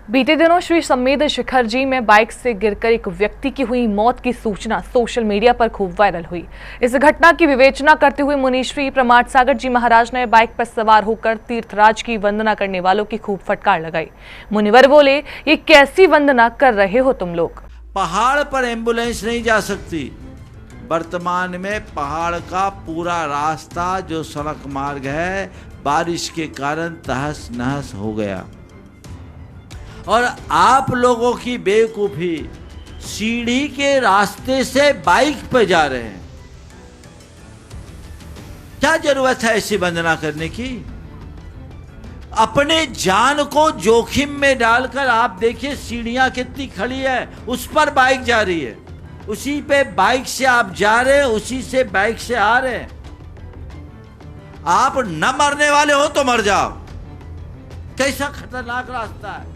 बीते दिनों श्री समेध शिखर जी में बाइक से गिरकर एक व्यक्ति की हुई मौत की सूचना सोशल मीडिया पर खूब वायरल हुई। इस घटना की विवेचना करते हुए मुनिश्री प्रमाट सागर जी महाराज ने बाइक पर सवार होकर तीर्थराज की वंदना करने वालों की खूब फटकार लगाई। मुनिवर बोले, ये कैसी वंदना कर रहे हो तुम लोग? पहाड़ पर एम्बुलेंस नहीं जा सकती। वर्तमान में पहाड़ का पूरा रास्ता जो सड़क मार्ग है बारिश के कारण तहस नहस हो गया और आप लोगों की बेवकूफी सीढ़ी के रास्ते से बाइक पे जा रहे हैं। क्या जरूरत है ऐसी वंदना करने की? अपने जान को जोखिम में डालकर आप देखिए सीढ़ियां कितनी खड़ी है, उस पर बाइक जा रही है, उसी पे बाइक से आप जा रहे हैं, उसी से बाइक से आ रहे हैं। आप न मरने वाले हो तो मर जाओ। कैसा खतरनाक रास्ता है।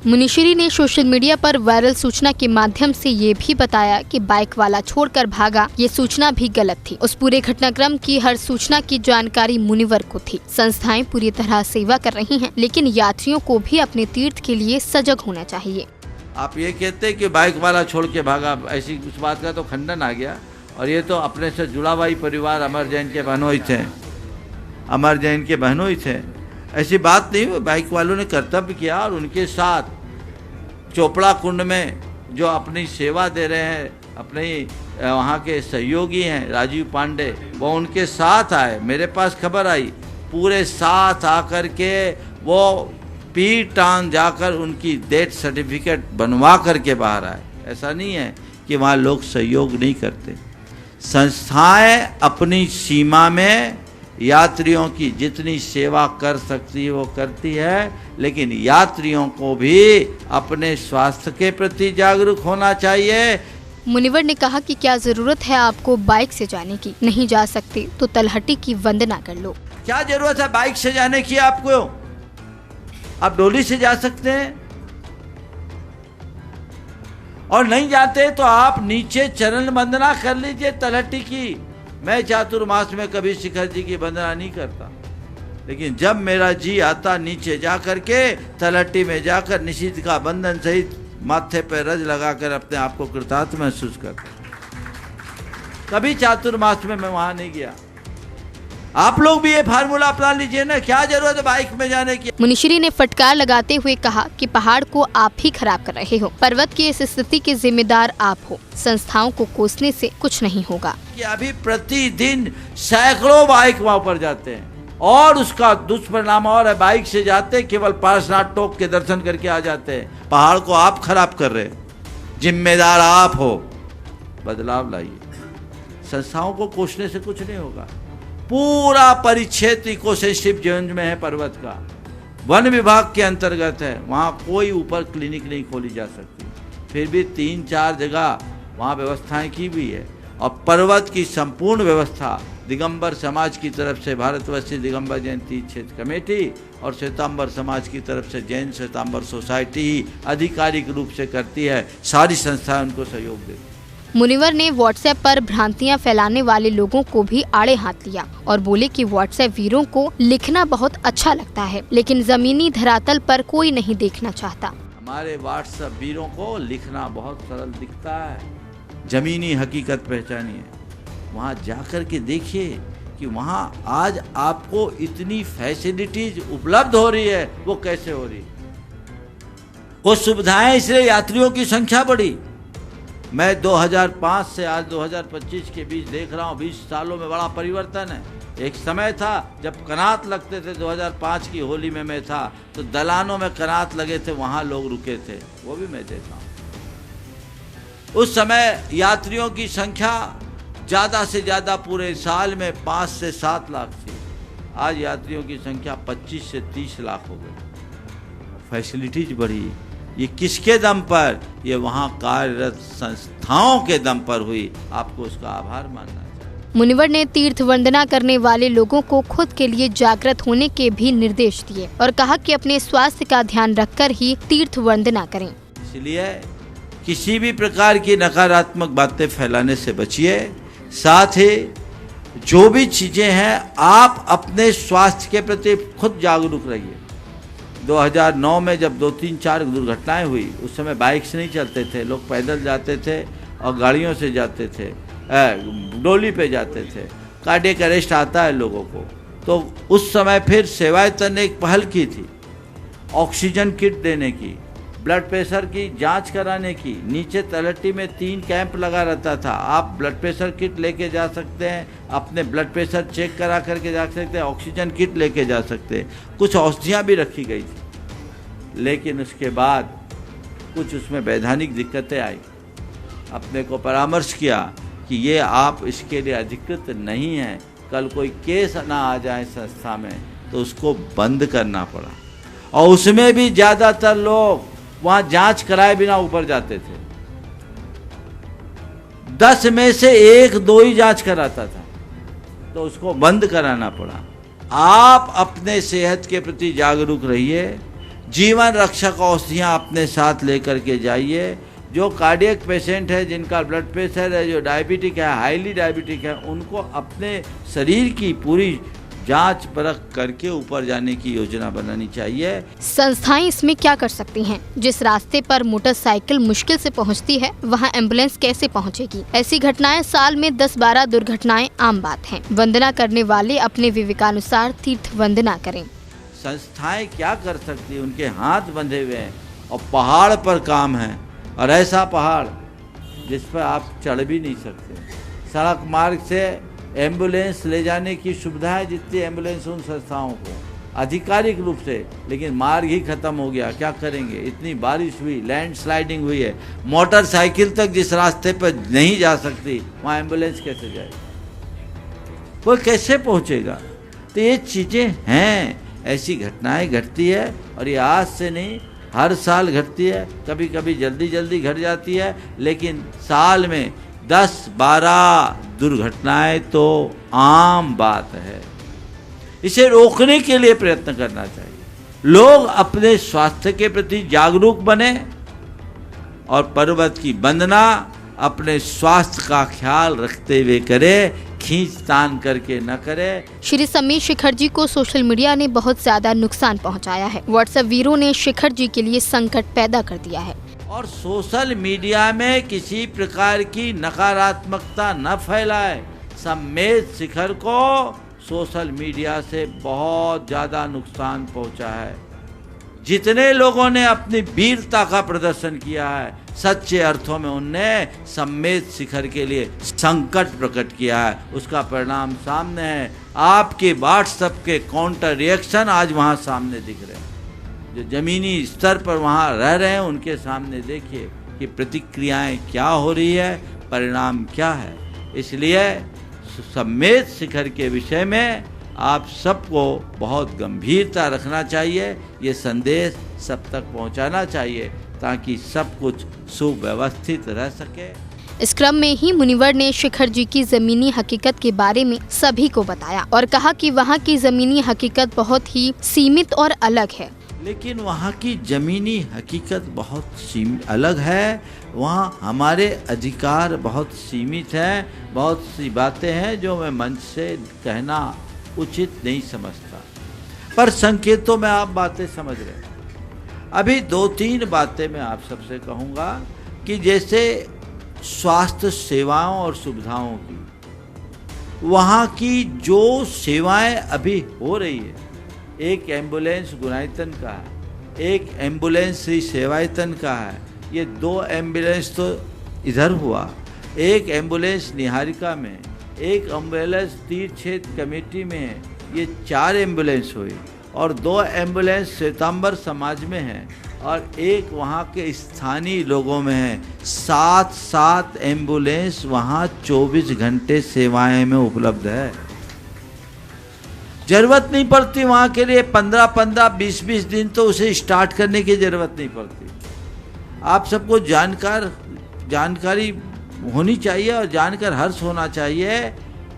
मुनिश्री ने सोशल मीडिया पर वायरल सूचना के माध्यम से ये भी बताया कि बाइक वाला छोड़कर भागा, ये सूचना भी गलत थी। उस पूरे घटनाक्रम की हर सूचना की जानकारी मुनिवर को थी। संस्थाएं पूरी तरह सेवा कर रही हैं, लेकिन यात्रियों को भी अपने तीर्थ के लिए सजग होना चाहिए। आप ये कहते हैं कि बाइक वाला छोड़ के भागा, ऐसी कुछ बात का तो खंडन आ गया। और ये तो अपने से जुड़ा हुआ ही परिवार अमर जैन के बहनोई थे, अमर जैन के बहनोई थे। ऐसी बात नहीं हुई। बाइक वालों ने कर्तव्य किया और उनके साथ चोपड़ा कुंड में जो अपनी सेवा दे रहे हैं, अपने वहाँ के सहयोगी हैं राजीव पांडे, वो उनके साथ आए। मेरे पास खबर आई, पूरे साथ आकर के वो पीर टांग जाकर उनकी डेथ सर्टिफिकेट बनवा करके बाहर आए। ऐसा नहीं है कि वहाँ लोग सहयोग नहीं करते। संस्थाएं अपनी सीमा में यात्रियों की जितनी सेवा कर सकती है वो करती है, लेकिन यात्रियों को भी अपने स्वास्थ्य के प्रति जागरूक होना चाहिए। मुनिवर ने कहा कि क्या जरूरत है आपको बाइक से जाने की? नहीं जा सकते तो तलहटी की वंदना कर लो। क्या जरूरत है बाइक से जाने की आपको? आप डोली से जा सकते हैं। और नहीं जाते तो आप नीचे चरण वंदना कर लीजिए तलहटी की। मैं चातुर्मास में कभी शिखर जी की वंदना नहीं करता, लेकिन जब मेरा जी आता नीचे जा करके तलहटी में जाकर निषिद्ध का बंधन सहित माथे पर रज लगाकर अपने आप को कृतार्थ महसूस करता। कभी चातुर्मास में मैं वहां नहीं गया। आप लोग भी ये फार्मूला अपना लीजिए ना। क्या जरूरत है बाइक में जाने की? मुनिश्री ने फटकार लगाते हुए कहा कि पहाड़ को आप ही खराब कर रहे हो। पर्वत की इस स्थिति के जिम्मेदार आप हो। संस्थाओं को कोसने से कुछ नहीं होगा। कि अभी प्रतिदिन सैकड़ों बाइक वहां पर जाते हैं और उसका दुष्परिणाम और है, बाइक से जाते केवल पार्श्वनाथ टोक के दर्शन करके आ जाते हैं। पहाड़ को आप खराब कर रहे, जिम्मेदार आप हो। बदलाव लाइए। संस्थाओं को कोसने से कुछ नहीं होगा। पूरा परिक्षेत्र इकोसिस्टम जोन में है पर्वत का, वन विभाग के अंतर्गत है। वहाँ कोई ऊपर क्लिनिक नहीं खोली जा सकती, फिर भी 3-4 जगह वहाँ व्यवस्थाएं की हुई है। और पर्वत की संपूर्ण व्यवस्था दिगंबर समाज की तरफ से भारतवर्षीय दिगंबर जैन तीर्थ क्षेत्र कमेटी और श्वेतांबर समाज की तरफ से जैन श्वेतांबर सोसाइटी ही आधिकारिक रूप से करती है। सारी संस्थाएं उनको सहयोग देती है। मुनिवर ने व्हाट्सएप पर भ्रांतियां फैलाने वाले लोगों को भी आड़े हाथ लिया और बोले कि व्हाट्सएप वीरों को लिखना बहुत अच्छा लगता है, लेकिन जमीनी धरातल पर कोई नहीं देखना चाहता। हमारे व्हाट्सएप वीरों को लिखना बहुत सरल दिखता है, जमीनी हकीकत पहचानिए। वहाँ जाकर के देखिए कि वहाँ आज आपको इतनी फैसिलिटीज उपलब्ध हो रही है, वो कैसे हो रही? वो सुविधाएं इसलिए यात्रियों की संख्या बढ़ी। मैं 2005 से आज 2025 के बीच देख रहा हूँ, 20 सालों में बड़ा परिवर्तन है। एक समय था जब कनात लगते थे, 2005 की होली में मैं था तो दलानों में कनात लगे थे, वहाँ लोग रुके थे, वो भी मैं देखा हूँ। उस समय यात्रियों की संख्या ज़्यादा से ज़्यादा पूरे साल में 5 से 7 लाख थी। आज यात्रियों की संख्या 25 से 30 लाख हो गई। फैसिलिटीज बढ़ी। ये किसके दम पर? ये वहाँ कार्यरत संस्थाओं के दम पर हुई। आपको उसका आभार मानना चाहिए। मुनिवर ने तीर्थ वंदना करने वाले लोगों को खुद के लिए जागृत होने के भी निर्देश दिए और कहा कि अपने स्वास्थ्य का ध्यान रखकर ही तीर्थ वंदना करें। इसलिए किसी भी प्रकार की नकारात्मक बातें फैलाने से बचिए। साथ ही जो भी चीजें हैं आप अपने स्वास्थ्य के प्रति खुद जागरूक रहिए। 2009 में जब 2-3-4 दुर्घटनाएं हुई, उस समय बाइक्स नहीं चलते थे, लोग पैदल जाते थे और गाड़ियों से जाते थे, डोली पे जाते थे। कार्डियक अरेस्ट आता है लोगों को, तो उस समय फिर सेवायतन ने एक पहल की थी, ऑक्सीजन किट देने की, ब्लड प्रेशर की जांच कराने की। नीचे तलहटी में 3 कैंप लगा रहता था। आप ब्लड प्रेशर किट लेके जा सकते हैं, अपने ब्लड प्रेशर चेक करा करके जा सकते हैं, ऑक्सीजन किट लेके जा सकते हैं। कुछ औषधियाँ भी रखी गई थी, लेकिन उसके बाद कुछ उसमें वैधानिक दिक्कतें आई। अपने को परामर्श किया कि ये आप इसके लिए अधिकृत नहीं हैं, कल कोई केस ना आ जाए संस्था में तो उसको बंद करना पड़ा। और उसमें भी ज़्यादातर लोग वहाँ जांच कराए बिना ऊपर जाते थे। 10 में से 1-2 ही जांच कराता था, तो उसको बंद कराना पड़ा। आप अपने सेहत के प्रति जागरूक रहिए, जीवन रक्षक औषधियाँ अपने साथ लेकर के जाइए। जो कार्डियक पेशेंट है, जिनका ब्लड प्रेशर है, जो डायबिटिक है, हाईली डायबिटिक है, उनको अपने शरीर की पूरी जांच परख करके ऊपर जाने की योजना बनानी चाहिए। संस्थाएं इसमें क्या कर सकती हैं? जिस रास्ते पर मोटरसाइकिल मुश्किल से पहुंचती है, वहां एम्बुलेंस कैसे पहुंचेगी? ऐसी घटनाएं साल में 10-12 दुर्घटनाएं आम बात हैं। वंदना करने वाले अपने विवेकानुसार तीर्थ वंदना करें। संस्थाएं क्या कर सकती है? उनके हाथ बंधे हुए हैं और पहाड़ पर काम है, और ऐसा पहाड़ जिस पर आप चढ़ भी नहीं सकते। सड़क मार्ग से एम्बुलेंस ले जाने की सुविधा है, जितनी एम्बुलेंस उन संस्थाओं को आधिकारिक रूप से, लेकिन मार्ग ही खत्म हो गया। क्या करेंगे? इतनी बारिश हुई, लैंडस्लाइडिंग हुई है, मोटरसाइकिल तक जिस रास्ते पर नहीं जा सकती, वहाँ एम्बुलेंस कैसे जाएगी? कोई कैसे पहुँचेगा? तो ये चीज़ें हैं, ऐसी घटनाएं घटती है, और ये आज से नहीं, हर साल घटती है। कभी कभी जल्दी घट जाती है, लेकिन साल में 10-12 दुर्घटनाएं तो आम बात है। इसे रोकने के लिए प्रयत्न करना चाहिए। लोग अपने स्वास्थ्य के प्रति जागरूक बने और पर्वत की वंदना अपने स्वास्थ्य का ख्याल रखते हुए करे, खींचतान करके न करे। श्री समीर शिखर जी को सोशल मीडिया ने बहुत ज्यादा नुकसान पहुंचाया है। व्हाट्सएप वीरों ने शिखर जी के लिए संकट पैदा कर दिया है। और सोशल मीडिया में किसी प्रकार की नकारात्मकता न फैलाए। सम्मेद शिखर को सोशल मीडिया से बहुत ज़्यादा नुकसान पहुंचा है। जितने लोगों ने अपनी वीरता का प्रदर्शन किया है, सच्चे अर्थों में उनने सम्मेद शिखर के लिए संकट प्रकट किया है। उसका परिणाम सामने है। आपके व्हाट्सएप के काउंटर रिएक्शन आज वहाँ सामने दिख रहे हैं। जो जमीनी स्तर पर वहाँ रह रहे हैं, उनके सामने देखिए कि प्रतिक्रियाएं क्या हो रही है, परिणाम क्या है। इसलिए सम्मेद शिखर के विषय में आप सबको बहुत गंभीरता रखना चाहिए। ये संदेश सब तक पहुंचाना चाहिए ताकि सब कुछ सुव्यवस्थित रह सके। इस क्रम में ही मुनिवर ने शिखर जी की जमीनी हकीकत के बारे में सभी को बताया और कहा कि वहाँ की जमीनी हकीकत बहुत ही सीमित और अलग है। लेकिन वहाँ की ज़मीनी हकीकत बहुत अलग है। वहाँ हमारे अधिकार बहुत सीमित हैं। बहुत सी बातें हैं जो मैं मंच से कहना उचित नहीं समझता, पर संकेतों में आप बातें समझ रहे हैं। अभी 2-3 बातें मैं आप सबसे कहूँगा कि जैसे स्वास्थ्य सेवाओं और सुविधाओं की, वहाँ की जो सेवाएं अभी हो रही है, एक एम्बुलेंस गुनाइतन का है, एक एम्बुलेंस श्री सेवायतन का है, ये 2 एम्बुलेंस तो इधर हुआ, एक एम्बुलेंस निहारिका में, एक एम्बुलेंस तीर्थ क्षेत्र कमेटी में है, ये 4 एम्बुलेंस हुई, और 2 एम्बुलेंस श्वेतांबर समाज में है, और एक वहाँ के स्थानीय लोगों में है। 7 एम्बुलेंस वहाँ 24 घंटे सेवाएं में उपलब्ध है। जरूरत नहीं पड़ती वहाँ के लिए 15-15, 20-20 दिन तो उसे स्टार्ट करने की जरूरत नहीं पड़ती। आप सबको जानकारी होनी चाहिए और जानकर हर्ष होना चाहिए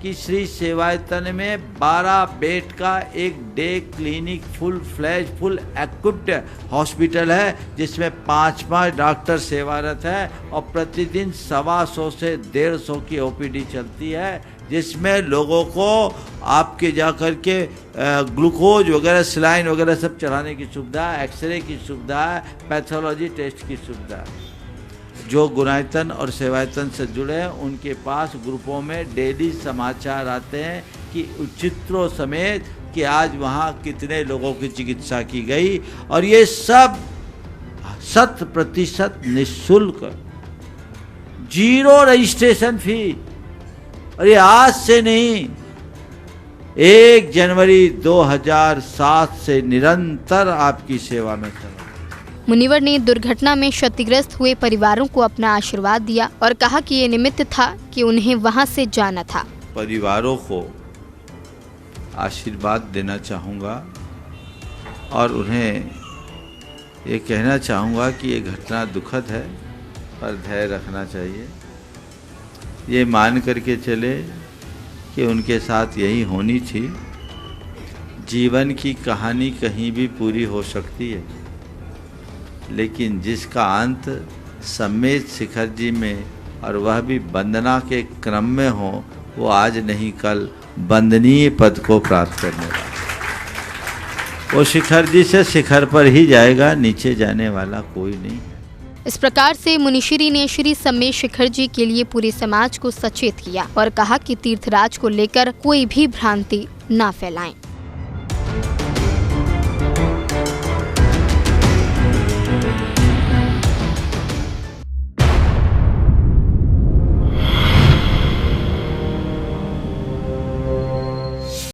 कि श्री सेवायतन में 12 बेड का एक day clinic full equipped hospital है, जिसमें 5 डॉक्टर सेवारत है और प्रतिदिन 125 से 150 की ओपीडी चलती है। जिसमें लोगों को आपके जा कर के ग्लूकोज वगैरह सलाइन वगैरह सब चढ़ाने की सुविधा है, एक्सरे की सुविधा है, पैथोलॉजी टेस्ट की सुविधा है। जो गुणायतन और सेवायतन से जुड़े हैं उनके पास ग्रुपों में डेली समाचार आते हैं कि चित्रों समेत कि आज वहाँ कितने लोगों की चिकित्सा की गई, और ये सब 100% निःशुल्क, 0 रजिस्ट्रेशन फी। और ये आज से नहीं, 1 जनवरी 2007 से निरंतर आपकी सेवा में चला। मुनिवर ने दुर्घटना में क्षतिग्रस्त हुए परिवारों को अपना आशीर्वाद दिया और कहा कि ये निमित्त था कि उन्हें वहां से जाना था। परिवारों को आशीर्वाद देना चाहूँगा और उन्हें ये कहना चाहूँगा कि ये घटना दुखद है, पर धैर्य रखना चाहिए। ये मान करके चले कि उनके साथ यही होनी थी। जीवन की कहानी कहीं भी पूरी हो सकती है, लेकिन जिसका अंत सम्मेद शिखर जी में, और वह भी वंदना के क्रम में हो, वो आज नहीं कल वंदनीय पद को प्राप्त करने वाला। वो शिखर जी से शिखर पर ही जाएगा, नीचे जाने वाला कोई नहीं। इस प्रकार से मुनिश्री ने श्री सम्मेद शिखर जी के लिए पूरे समाज को सचेत किया और कहा कि तीर्थराज को लेकर कोई भी भ्रांति न फैलाएं।